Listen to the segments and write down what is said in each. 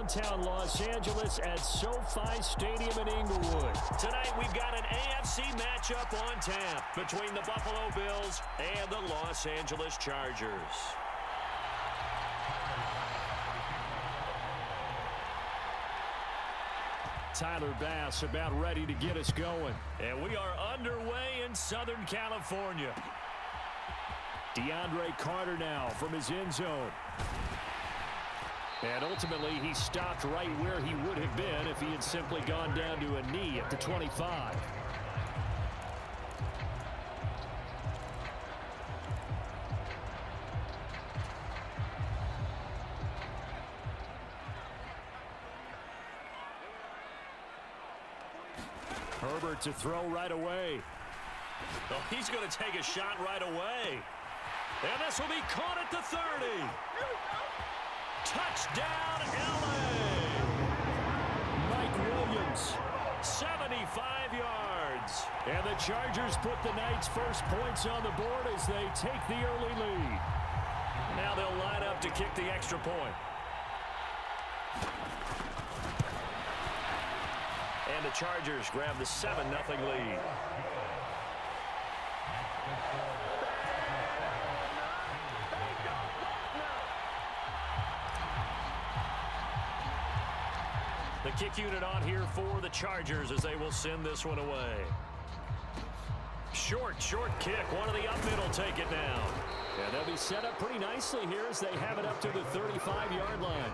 downtown Los Angeles at SoFi Stadium in Inglewood. Tonight we've got an AFC matchup on tap between the Buffalo Bills and the Los Angeles Chargers. Tyler Bass about ready to get us going. And we are underway in Southern California. DeAndre Carter now from his end zone. And ultimately, he stopped right where he would have been if he had simply gone down to a knee at the 25. Herbert to throw right away. Oh, he's going to take a shot right away. And this will be caught at the 30. Touchdown, LA! Mike Williams. 75 yards. And the Chargers put the night's first points on the board as they take the early lead. Now they'll line up to kick the extra point. And the Chargers grab the 7-0 lead. The kick unit on here for the Chargers as they will send this one away. Short kick. One of the up middle take it now. Yeah, they'll be set up pretty nicely here as they have it up to the 35-yard line.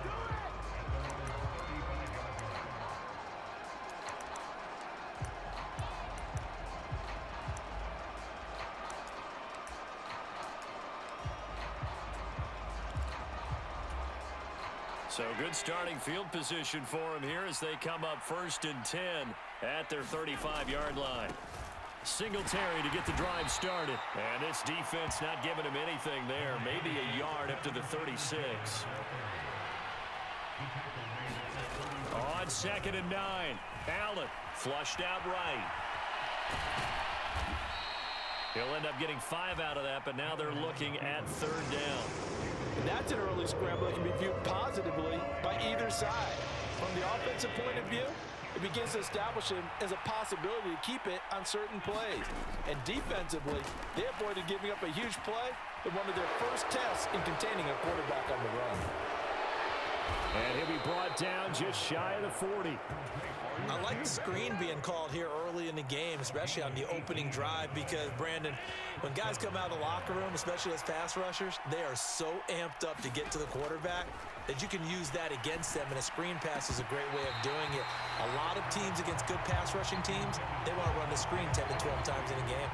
So good starting field position for him here as they come up 1st and 10 at their 35-yard line. Singletary to get the drive started. And this defense not giving him anything there. Maybe a yard up to the 36. On 2nd and 9. Allen flushed out right. He'll end up getting 5 out of that, but now they're looking at 3rd down. And that's an early scramble that can be viewed positively by either side. From the offensive point of view, it begins to establish him as a possibility to keep it on certain plays. And defensively, they avoided giving up a huge play in one of their first tests in containing a quarterback on the run. And he'll be brought down just shy of the 40. I like the screen being called here early in the game, especially on the opening drive, because, Brandon, when guys come out of the locker room, especially as pass rushers, they are so amped up to get to the quarterback that you can use that against them, and a screen pass is a great way of doing it. A lot of teams against good pass rushing teams, they want to run the screen 10 to 12 times in a game.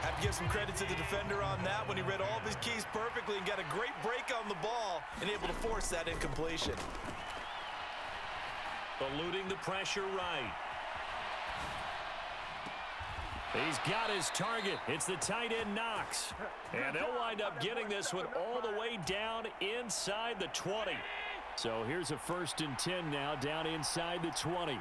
Have to give some credit to the defender on that when he read all of his keys perfectly and got a great break on the ball and able to force that incompletion. Eluding the pressure right. He's got his target. It's the tight end Knox. And they'll wind up getting this one all the way down inside the 20. So here's a 1st and 10 now down inside the 20.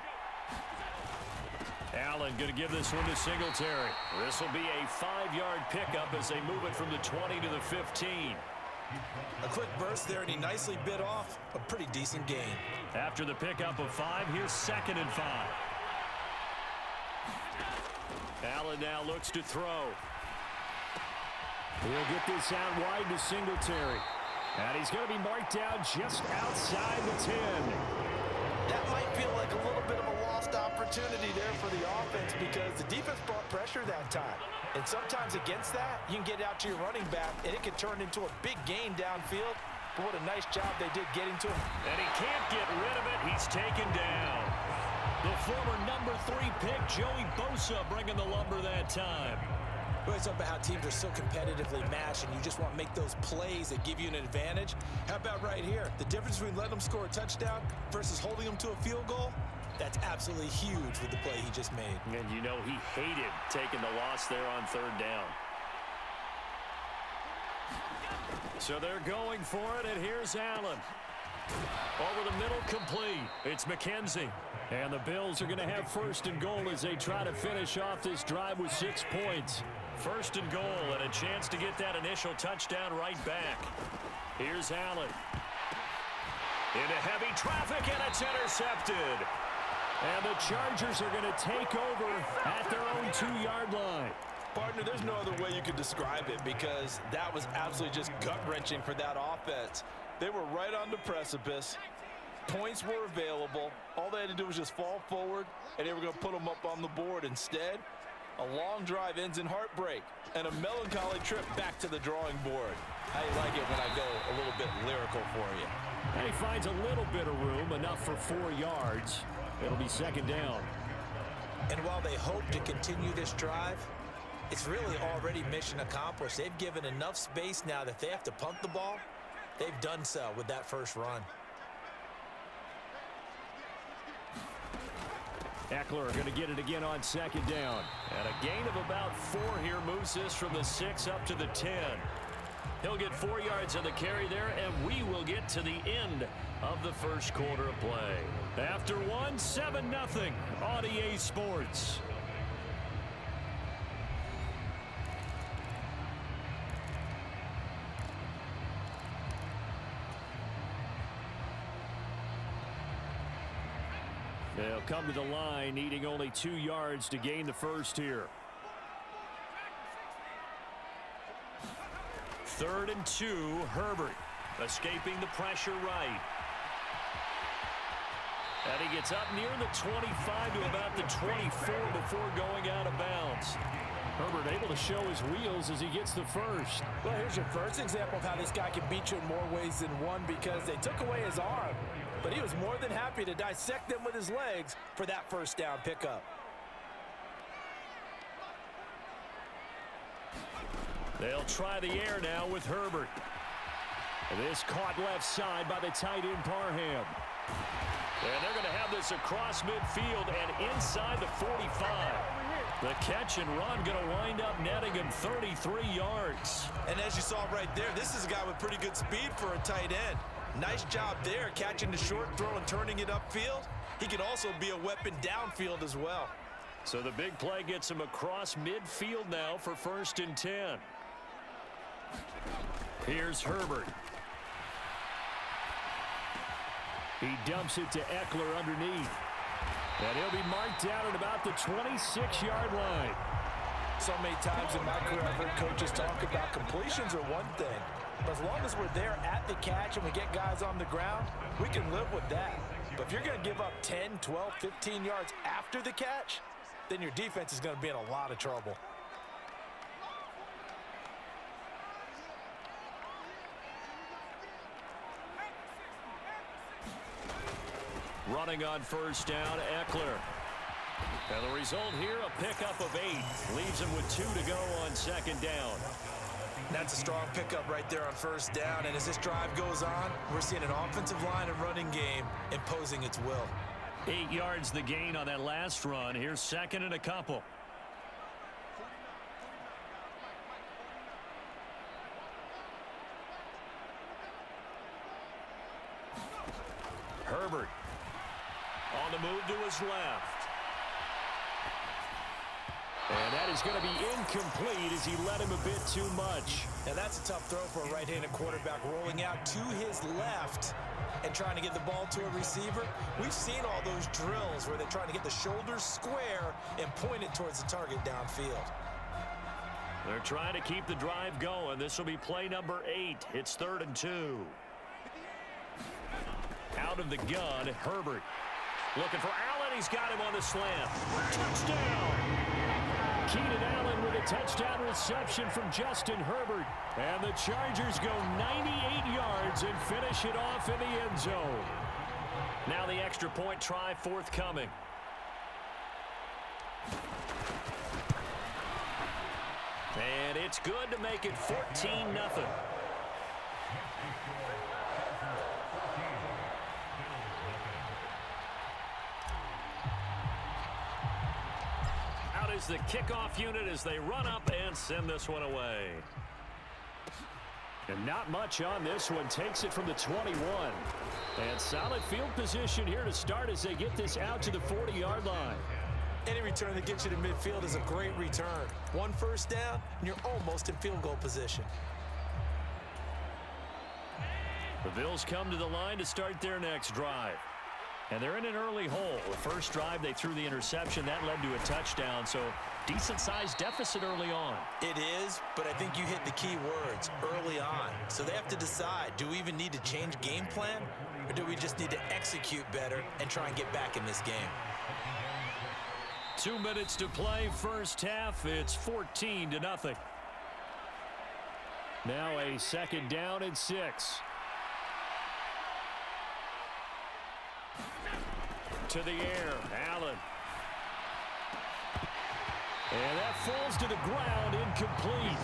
Allen going to give this one to Singletary. This will be a 5-yard pickup as they move it from the 20 to the 15. A quick burst there, and he nicely bit off a pretty decent gain. After the pickup of 5, here's 2nd and 5. Allen now looks to throw. He'll get this out wide to Singletary. And he's going to be marked down just outside the 10. That might feel like a little bit of a lost opportunity there for the offense because the defense brought pressure that time. And sometimes against that, you can get out to your running back, and it can turn into a big gain downfield. But what a nice job they did getting to him. And he can't get rid of it. He's taken down. The former number 3 pick, Joey Bosa, bringing the lumber that time. We always talk about how teams are so competitively matched, and you just want to make those plays that give you an advantage. How about right here? The difference between letting them score a touchdown versus holding them to a field goal, that's absolutely huge with the play he just made. And you know he hated taking the loss there on 3rd down. So they're going for it, and here's Allen. Over the middle, complete. It's McKenzie. And the Bills are going to have 1st and goal as they try to finish off this drive with 6 points. 1st and goal, and a chance to get that initial touchdown right back. Here's Allen. Into heavy traffic, and it's intercepted. And the Chargers are going to take over at their own 2-yard line. Partner, there's no other way you could describe it because that was absolutely just gut-wrenching for that offense. They were right on the precipice. Points were available. All they had to do was just fall forward, and they were going to put them up on the board. Instead, a long drive ends in heartbreak and a melancholy trip back to the drawing board. How you like it when I go a little bit lyrical for you? And he finds a little bit of room, enough for 4 yards. It'll be second down. And while they hope to continue this drive, it's really already mission accomplished. They've given enough space now that if they have to punt the ball, they've done so with that first run. Eckler going to get it again on second down. And a gain of about 4 here moves this from the 6 up to the 10. He'll get 4 yards on the carry there, and we will get to the end of the first quarter of play. After 1, 7-0 on EA Sports. They'll come to the line, needing only 2 yards to gain the first here. 3rd and 2, Herbert escaping the pressure right. And he gets up near the 25 to about the 24 before going out of bounds. Herbert able to show his wheels as he gets the first. Well, here's your first example of how this guy can beat you in more ways than one because they took away his arm. But he was more than happy to dissect them with his legs for that first down pickup. They'll try the air now with Herbert. This caught left side by the tight end Parham. And they're going to have this across midfield and inside the 45. The catch and run going to wind up netting him 33 yards. And as you saw right there, this is a guy with pretty good speed for a tight end. Nice job there, catching the short throw and turning it upfield. He can also be a weapon downfield as well. So the big play gets him across midfield now for 1st and 10. Here's Herbert. He dumps it to Eckler underneath. And he'll be marked down at about the 26-yard line. So many times in my career, I've heard coaches talk about completions are one thing. But as long as we're there at the catch and we get guys on the ground, we can live with that. But if you're going to give up 10, 12, 15 yards after the catch, then your defense is going to be in a lot of trouble. Running on 1st down, Eckler. And the result here, a pickup of 8. Leaves him with 2 to go on 2nd down. That's a strong pickup right there on 1st down. And as this drive goes on, we're seeing an offensive line and running game imposing its will. 8 yards the gain on that last run. Here's 2nd and a couple. Herbert on the move to his left. And that is going to be incomplete as he led him a bit too much. And that's a tough throw for a right-handed quarterback, rolling out to his left and trying to get the ball to a receiver. We've seen all those drills where they're trying to get the shoulders square and point it towards the target downfield. They're trying to keep the drive going. This will be play number 8. It's 3rd and 2. Out of the gun, Herbert. Looking for Allen. He's got him on the slant. Touchdown! Keenan Allen with a touchdown reception from Justin Herbert. And the Chargers go 98 yards and finish it off in the end zone. Now the extra point try forthcoming. And it's good to make it 14-0. Is the kickoff unit as they run up and send this one away. And not much on this one. Takes it from the 21. And solid field position here to start as they get this out to the 40-yard line. Any return that gets you to midfield is a great return. 1 first down, and you're almost in field goal position. The Bills come to the line to start their next drive. And they're in an early hole. The first drive, they threw the interception. That led to a touchdown, so decent-sized deficit early on. It is, but I think you hit the key words, early on. So they have to decide, do we even need to change game plan, or do we just need to execute better and try and get back in this game? 2 minutes to play, first half. It's 14-0. Now a second down and 6. To the air, Allen. And that falls to the ground, incomplete.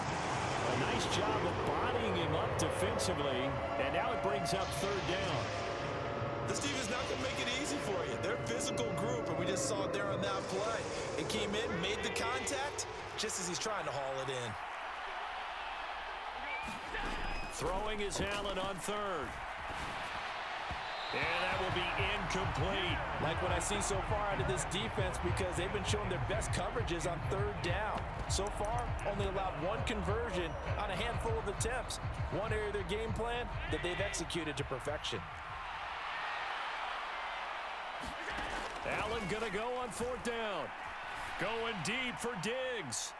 A nice job of bodying him up defensively, and now it brings up third down. This team is not going to make it easy for you. They're a physical group, and we just saw it there on that play. It came in, made the contact, just as he's trying to haul it in. Throwing is Allen on third. And that will be incomplete. Like what I see so far out of this defense, because they've been showing their best coverages on third down. So far, only allowed one conversion on a handful of attempts. One area of their game plan that they've executed to perfection. Allen going to go on fourth down. Going deep for Diggs.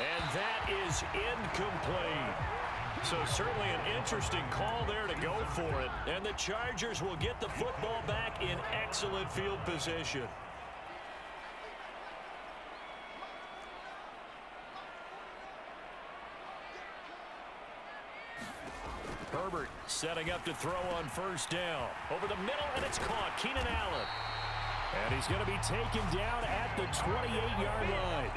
And that is incomplete. So certainly an interesting call there to go for it. And the Chargers will get the football back in excellent field position. Herbert setting up to throw on first down. Over the middle, and it's caught. Keenan Allen. And he's going to be taken down at the 28-yard line.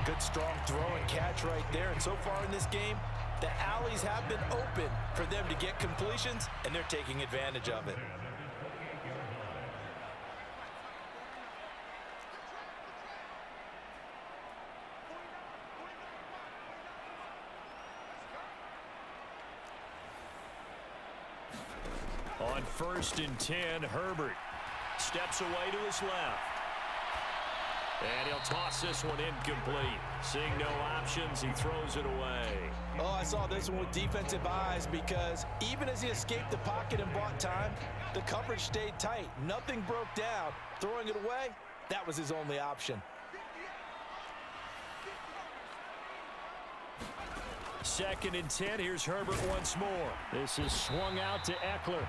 Good strong throw and catch right there. And so far in this game, the alleys have been open for them to get completions, and they're taking advantage of it. On 1st and 10, Herbert steps away to his left. And he'll toss this one incomplete. Seeing no options, he throws it away. Oh, I saw this one with defensive eyes, because even as he escaped the pocket and bought time, the coverage stayed tight. Nothing broke down. Throwing it away, that was his only option. 2nd and 10. Here's Herbert once more. This is swung out to Eckler.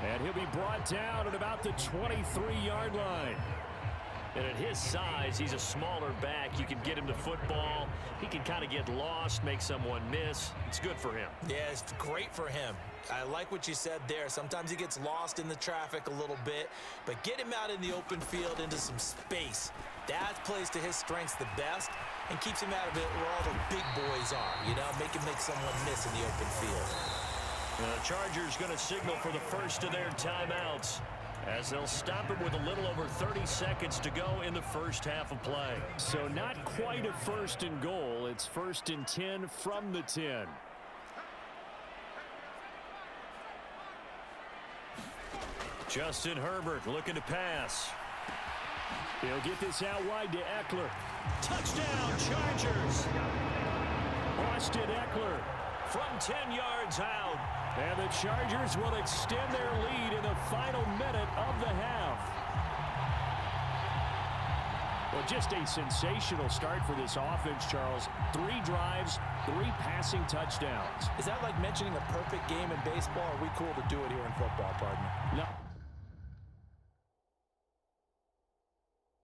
And he'll be brought down at about the 23-yard line. And at his size, he's a smaller back. You can get him to football. He can kind of get lost, make someone miss. It's good for him. Yeah, it's great for him. I like what you said there. Sometimes he gets lost in the traffic a little bit, but get him out in the open field into some space. That plays to his strengths the best and keeps him out of it where all the big boys are, you know, make someone miss in the open field. The Chargers going to signal for the first of their timeouts, as they'll stop it with a little over 30 seconds to go in the first half of play. So not quite a 1st and goal. It's 1st and 10 from the 10. Justin Herbert looking to pass. He'll get this out wide to Eckler. Touchdown, Chargers! Austin Eckler from 10 yards out. And the Chargers will extend their lead in the final minute of the half. Well, just a sensational start for this offense, Charles. 3 drives, 3 passing touchdowns. Is that like mentioning a perfect game in baseball? Or are we cool to do it here in football, partner?